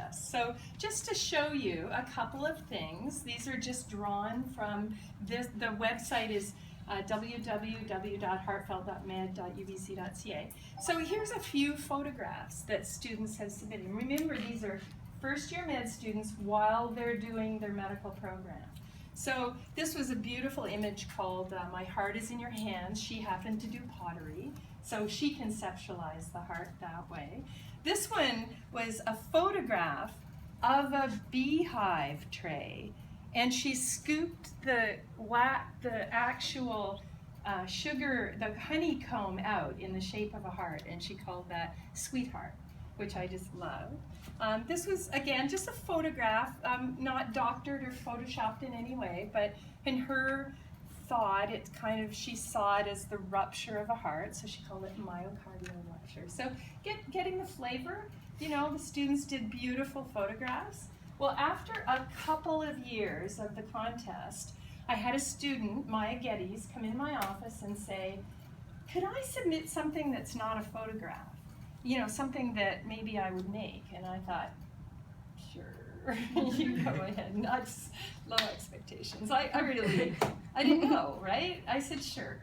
contest. So just to show you a couple of things, these are just drawn from this. The website is www.heartfelt.med.ubc.ca. So here's a few photographs that students have submitted. Remember, these are first-year med students while they're doing their medical program. So this was a beautiful image called My Heart is in Your Hands. She happened to do pottery, so she conceptualized the heart that way. This one was a photograph of a beehive tray, and she scooped the actual sugar, the honeycomb out in the shape of a heart, and she called that Sweetheart, which I just love. This was, again, just a photograph, not doctored or photoshopped in any way, but in her thought, it kind of, she saw it as the rupture of a heart, so she called it myocardial rupture. So getting the flavor, you know, the students did beautiful photographs. Well, after a couple of years of the contest, I had a student, Maya Geddes, come in my office and say, could I submit something that's not a photograph? You know, something that maybe I would make. And I thought, sure, you go ahead. Not low expectations. I didn't know, right? I said, sure,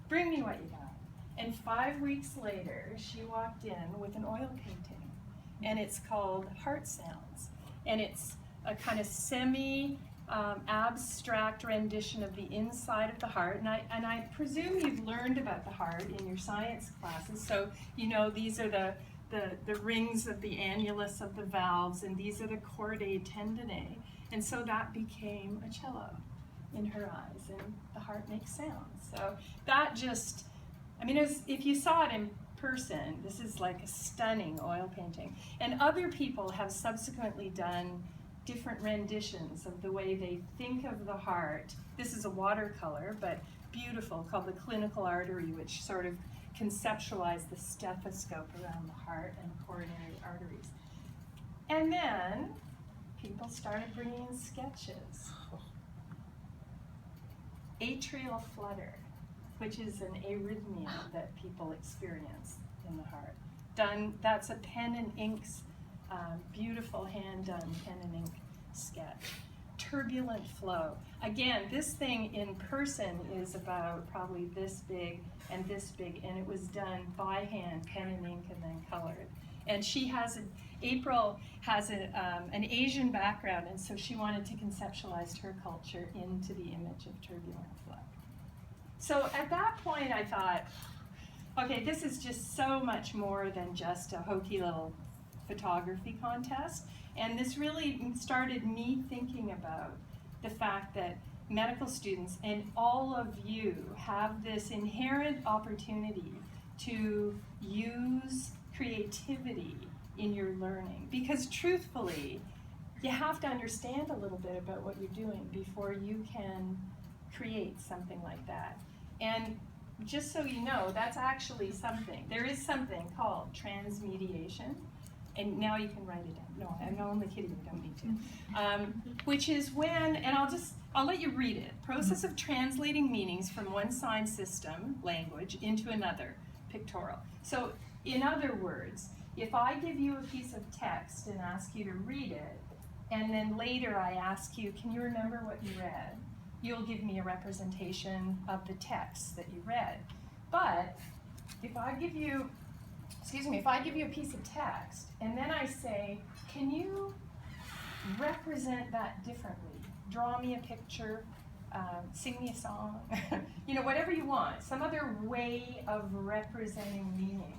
bring me what you got. And 5 weeks later, she walked in with an oil painting, and it's called Heart Sounds. And it's a kind of abstract rendition of the inside of the heart, and I presume you've learned about the heart in your science classes. So you know these are the rings of the annulus of the valves, and these are the chordae tendineae, and so that became a cello in her eyes, and the heart makes sounds. So that just, I mean, if you saw it in person, this is like a stunning oil painting, and other people have subsequently done different renditions of the way they think of the heart. This is a watercolor, but beautiful, called the clinical artery, which sort of conceptualized the stethoscope around the heart and the coronary arteries. And then people started bringing in sketches. Atrial flutter, which is an arrhythmia that people experience in the heart. That's a pen and ink, beautiful hand-done pen and ink sketch. Turbulent flow. Again, this thing in person is about probably this big, and it was done by hand, pen and ink, and then colored. And April has an Asian background, and so she wanted to conceptualize her culture into the image of turbulent flow. So at that point I thought, okay, this is just so much more than just a hokey little photography contest, and this really started me thinking about the fact that medical students and all of you have this inherent opportunity to use creativity in your learning, because truthfully you have to understand a little bit about what you're doing before you can create something like that. And just so you know, that's actually something. There is something called transmediation, and now you can write it down. No, I'm only kidding, you don't need to. Which is when, and I'll let you read it. Process of translating meanings from one sign system, language, into another, pictorial. So in other words, if I give you a piece of text and ask you to read it, and then later I ask you, can you remember what you read? You'll give me a representation of the text that you read. But if I give you a piece of text, and then I say, can you represent that differently? Draw me a picture, sing me a song, you know, whatever you want, some other way of representing meaning.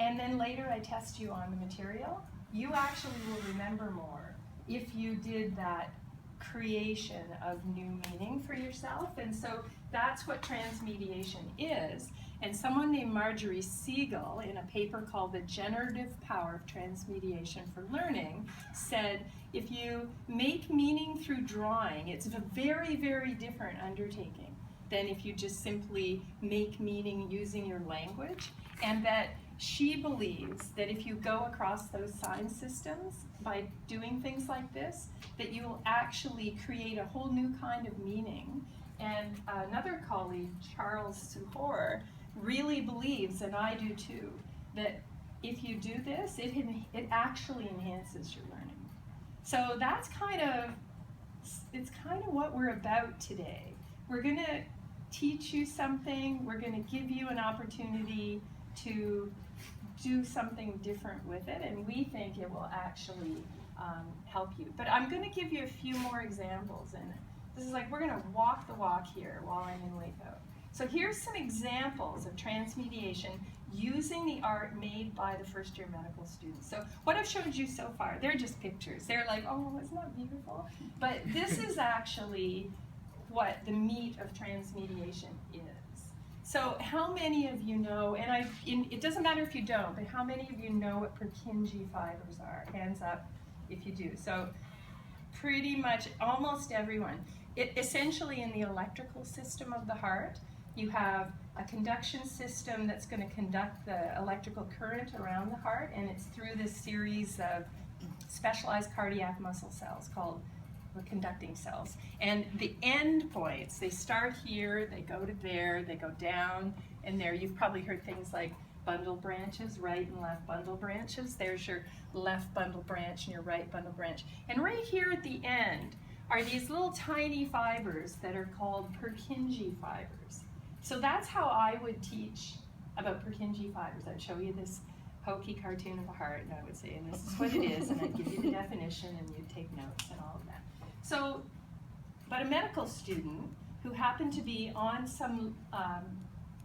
And then later I test you on the material, you actually will remember more if you did that creation of new meaning for yourself. And so that's what transmediation is. And someone named Marjorie Siegel, in a paper called The Generative Power of Transmediation for Learning, said if you make meaning through drawing, it's a very, very different undertaking than if you just simply make meaning using your language. And that she believes that if you go across those sign systems by doing things like this, that you will actually create a whole new kind of meaning. And another colleague, Charles Suture, really believes, and I do too, that if you do this, it actually enhances your learning. So that's it's kind of what we're about today. We're going to teach you something. We're going to give you an opportunity to do something different with it, and we think it will actually help you. But I'm going to give you a few more examples, and this is like we're going to walk the walk here while I'm in Waco. So here's some examples of transmediation using the art made by the first-year medical students. So what I've showed you so far, they're just pictures. They're like, oh, isn't that beautiful? But this is actually what the meat of transmediation is. So how many of you know, and it doesn't matter if you don't, but how many of you know what Purkinje fibers are? Hands up if you do. So pretty much almost everyone. Essentially in the electrical system of the heart, you have a conduction system that's going to conduct the electrical current around the heart, and it's through this series of specialized cardiac muscle cells called the conducting cells. And the end points, they start here, they go to there, they go down and there. You've probably heard things like bundle branches, right and left bundle branches. There's your left bundle branch and your right bundle branch. And right here at the end are these little tiny fibers that are called Purkinje fibers. So that's how I would teach about Purkinje fibers. I'd show you this hokey cartoon of a heart, and I would say, and this is what it is, and I'd give you the definition, and you'd take notes and all of that. So, but a medical student who happened to be on some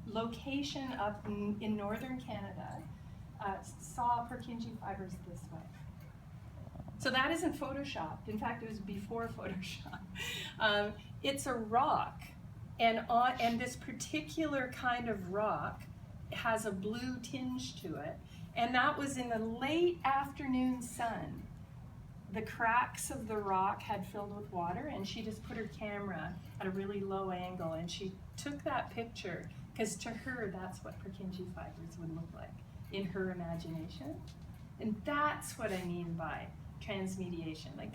location up in northern Canada saw Purkinje fibers this way. So that isn't photoshopped. In fact, it was before Photoshop. It's a rock. And this particular kind of rock has a blue tinge to it, and that was in the late afternoon sun. The cracks of the rock had filled with water, and she just put her camera at a really low angle, and she took that picture, because to her, that's what Purkinje fibers would look like in her imagination. And that's what I mean by transmediation. Like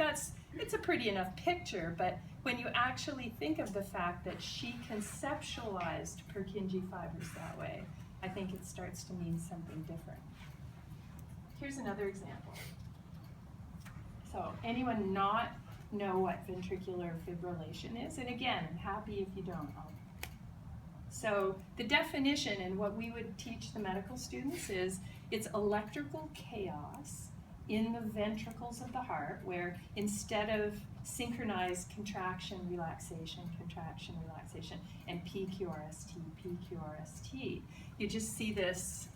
it's a pretty enough picture, but when you actually think of the fact that she conceptualized Purkinje fibers that way, I think it starts to mean something different. Here's another example. So anyone not know what ventricular fibrillation is? And again, I'm happy if you don't. So the definition and what we would teach the medical students is it's electrical chaos in the ventricles of the heart, where instead of synchronized contraction, relaxation, and PQRST, you just see this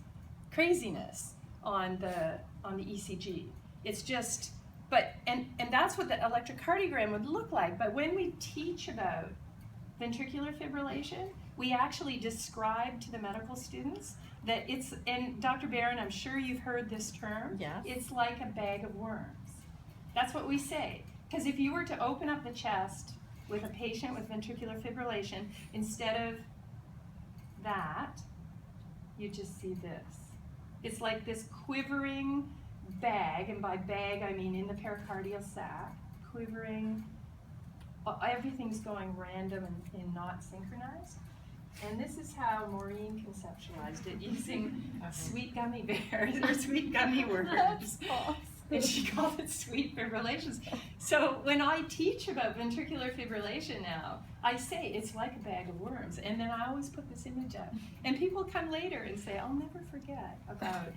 craziness on the ECG. It's just, and that's what the electrocardiogram would look like. But when we teach about ventricular fibrillation, we actually describe to the medical students that it's, and Dr. Barron, I'm sure you've heard this term, yes. It's like a bag of worms. That's what we say. Because if you were to open up the chest with a patient with ventricular fibrillation, instead of that, you just see this. It's like this quivering bag, and by bag I mean in the pericardial sac, quivering, everything's going random and not synchronized. And this is how Maureen conceptualized it, using sweet gummy bears or sweet gummy worms. That's awesome. And she called it sweet fibrillations. So when I teach about ventricular fibrillation now, I say it's like a bag of worms. And then I always put this image up. And people come later and say, I'll never forget about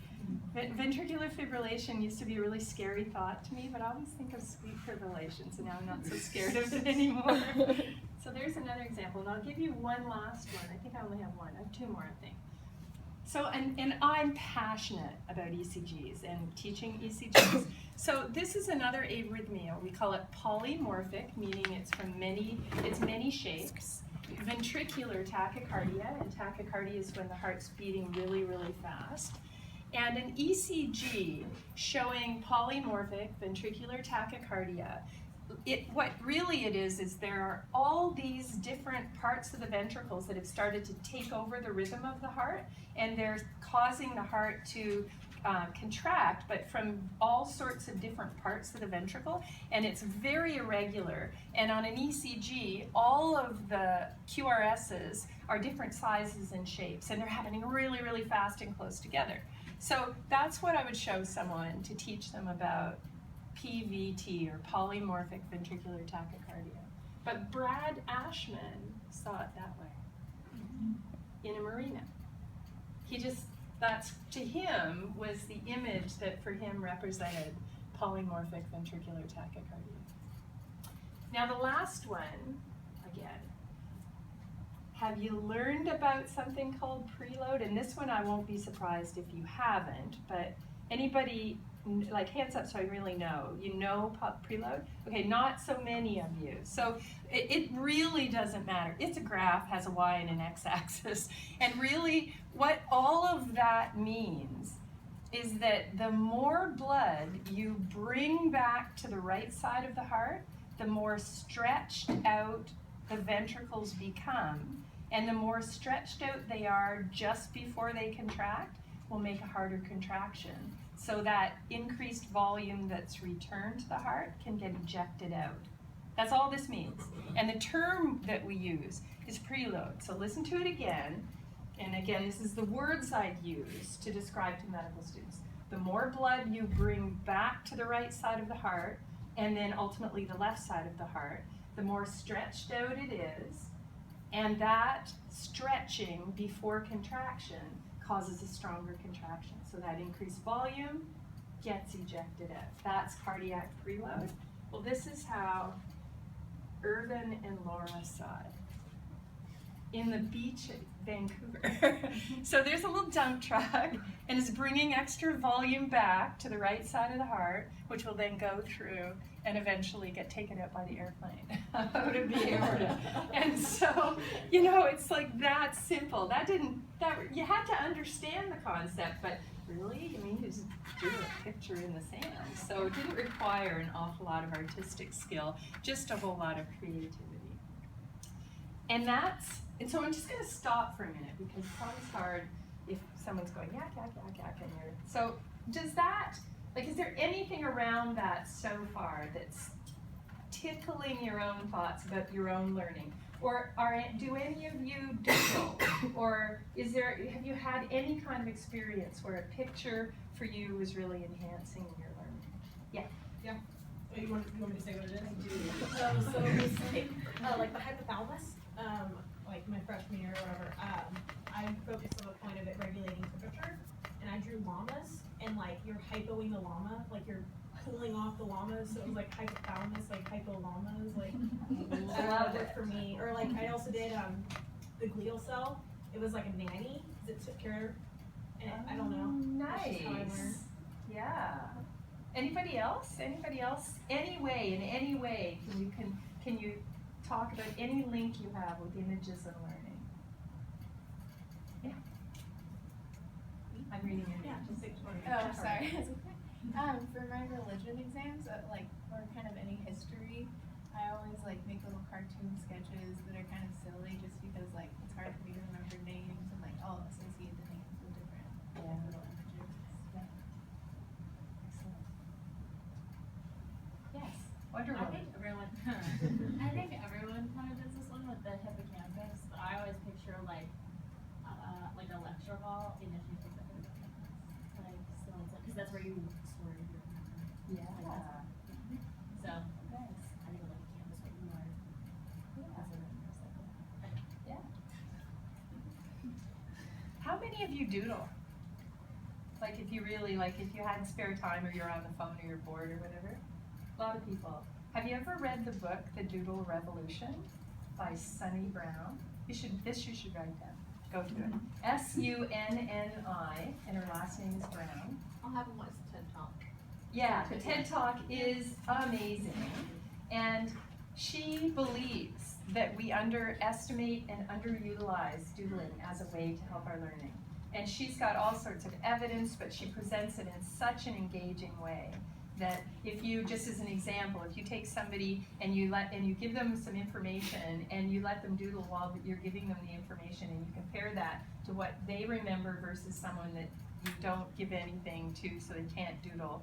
ventricular fibrillation. Used to be a really scary thought to me, but I always think of sweet fibrillation, so now I'm not so scared of it anymore. So there's another example, and I'll give you one last one. I think I only have one. I have two more, I think. So, and I'm passionate about ECGs and teaching ECGs. So this is another arrhythmia. We call it polymorphic, meaning it's many shapes. Ventricular tachycardia, and tachycardia is when the heart's beating really, really fast. And an ECG showing polymorphic ventricular tachycardia. What really it is there are all these different parts of the ventricles that have started to take over the rhythm of the heart, and they're causing the heart to contract, but from all sorts of different parts of the ventricle, and it's very irregular. And on an ECG, all of the QRSs are different sizes and shapes, and they're happening really, really fast and close together. So that's what I would show someone to teach them about PVT, or polymorphic ventricular tachycardia. But Brad Ashman saw it that way in a marina. He just, that's, to him, was the image that for him represented polymorphic ventricular tachycardia. Now the last one, again, have you learned about something called preload? And this one I won't be surprised if you haven't, but anybody, like hands up so I really know, you know preload? Okay, not so many of you. So it really doesn't matter. It's a graph, has a y and an x-axis, and really what all of that means is that the more blood you bring back to the right side of the heart, the more stretched out the ventricles become, and the more stretched out they are just before they contract will make a harder contraction. So that increased volume that's returned to the heart can get ejected out. That's all this means. And the term that we use is preload. So listen to it again. And again, this is the words I'd use to describe to medical students. The more blood you bring back to the right side of the heart, and then ultimately the left side of the heart, the more stretched out it is, and that stretching before contraction causes a stronger contraction. So that increased volume gets ejected out. That's cardiac preload. Well, this is how Irvin and Laura saw it in the beach at Vancouver. So there's a little dump truck, and it's bringing extra volume back to the right side of the heart, which will then go through and eventually get taken out by the airplane out of the aorta. And so, you know, it's like that simple. You had to understand the concept, but really, I mean, you just drew a picture in the sand. So it didn't require an awful lot of artistic skill, just a whole lot of creativity. And so I'm just going to stop for a minute because it's always hard if someone's going yak, yak, yak, yak, and you're, so does that, like, is there anything around that so far that's tickling your own thoughts about your own learning? Or do any of you doodle? Or have you had any kind of experience where a picture for you was really enhancing your learning? Yeah. Yeah. You want me to say what it is? I do. So it was like the hypothalamus, like my freshman year or whatever, I focused on the point of it regulating temperature, and I drew llamas, and like you're hypoing the llama, like you're pulling off the llamas, so it was like hypothalamus, like hypo-llamas, like that worked for me. Or like I also did the glial cell, it was like a nanny that took care, and I don't know. Nice. That's just how I learned. Yeah. Anybody else? Anybody else? Any way, can you talk about any link you have with images and learning? Yeah. I'm reading it. Yeah, just Oh, sorry. For my religion exams, or kind of any history, I always make little cartoon sketches that are kind of silly, just because it's hard for me to remember names and I'll associate the names with different little images. Yeah. Excellent. Yes. Wonder I Woman. think everyone kind of does this one with the hippocampus. But I always picture like a lecture hall in a hippocampus, so it's because that's where you store your memory. Yeah. So Nice. I think like a campus where you are. Yeah. How many of you doodle? Like if you really, if you had spare time or you're on the phone or you're bored or whatever? A lot of people. Have you ever read the book, The Doodle Revolution by Sunny Brown? You should write down. Go to it. S-U-N-N-I, and her last name is Brown. I'll have them watch the TED Talk. Yeah, the TED Talk is amazing. And she believes that we underestimate and underutilize doodling as a way to help our learning. And she's got all sorts of evidence, but she presents it in such an engaging way that if you, just as an example, if you take somebody and you give them some information and you let them doodle while you're giving them the information, and you compare that to what they remember versus someone that you don't give anything to so they can't doodle,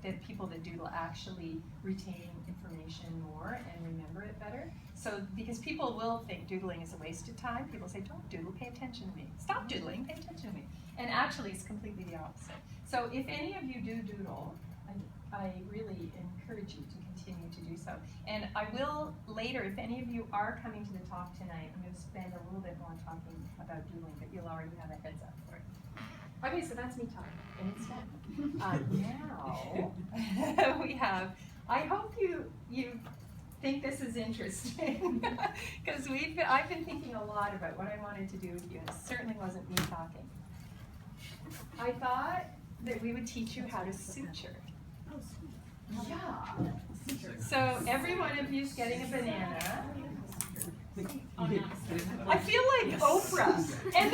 that people that doodle actually retain information more and remember it better. So, because people will think doodling is a waste of time, people say, don't doodle, pay attention to me. Stop doodling, pay attention to me. And actually, it's completely the opposite. So, if any of you do doodle, I really encourage you to continue to do so. And I will later, if any of you are coming to the talk tonight, I'm going to spend a little bit more talking about doodling, but you'll already have a heads up for it. Okay, so that's me talking, and it's done. Now, we have, I hope you think this is interesting, because I've been thinking a lot about what I wanted to do with you, and it certainly wasn't me talking. I thought that we would teach you how to suture. Yeah. So every one of you is getting a banana. I feel like Oprah. And